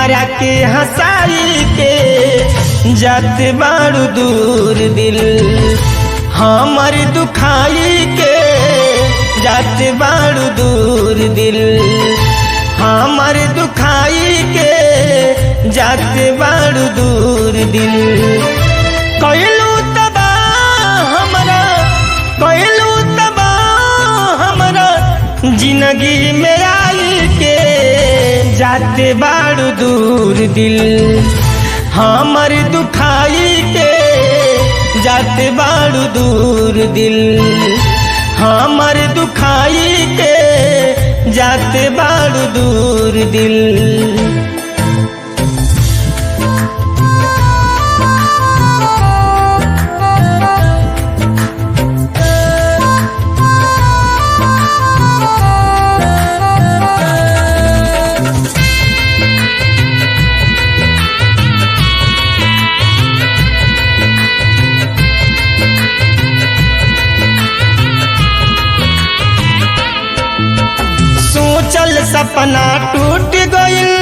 हमारा के हंसाई के जाते बारू दूर दिल, हमर दुखाई के जाते बारू दूर दिल, हमर दुखाई के जाते बारू दूर दिल। कैलू तबाह हमरा, कैलू तबाह हमरा जिंदगी में आई के जाते बारू दूर दिल, हमर दुखाई के जाते बारू दूर दिल, हमर दुखाई के जाते बारू दूर दिल। सोचल सपना टूट गइल,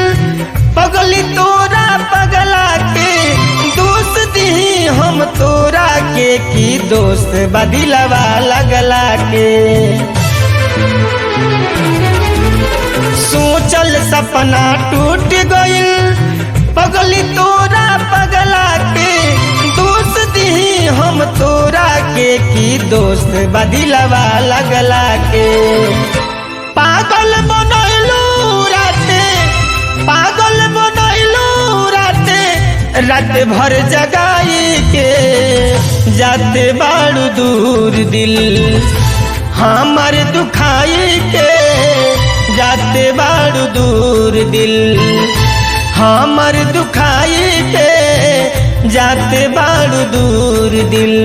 पगली तोरा पगला के दोस्त दी हम तोरा के की दोस्त बदिलवा लगला के। सोचल सपना टूट गइल, पगली तोरा पगला के दोस्त दी हम तोरा के की दोस्त बदिलवा लगला के। पागल बनैलू राते, पागल बनैलू राते, रात भर जगाई के जाते बारू दूर दिल, हमर दुखाई के जाते बारू दूर दिल, हमर दुखाई के जाते बारू दूर दिल।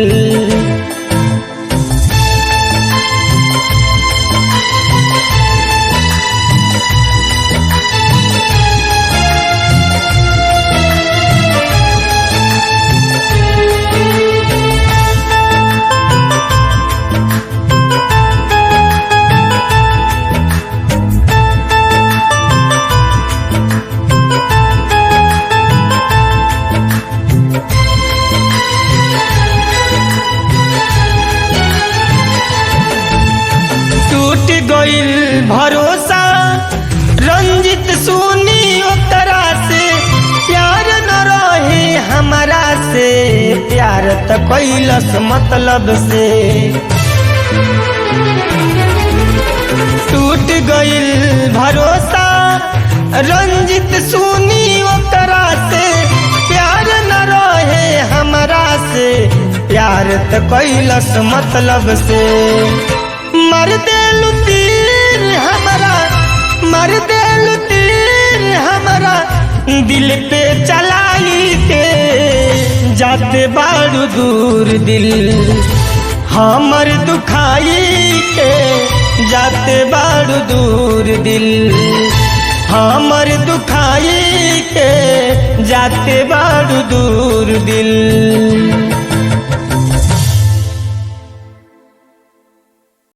टूट गइल भरोसा रंजित सुनी ओकरा से, प्यार न रहे हमारा से, प्यार त कैलस मतलब से। टूट गइल भरोसा रंजित सुनी ओकरा से, प्यार न रहे हमारा से, प्यार त कैलस मतलब से। मर देलू तीर हमरा, मर देलू तीर हमरा दिल पे चलाई के जाते बारू दूर दिल, हमर दुखाई के जाते बारू दूर दिल, हमर दुखाई के जाते बारू दूर दिल।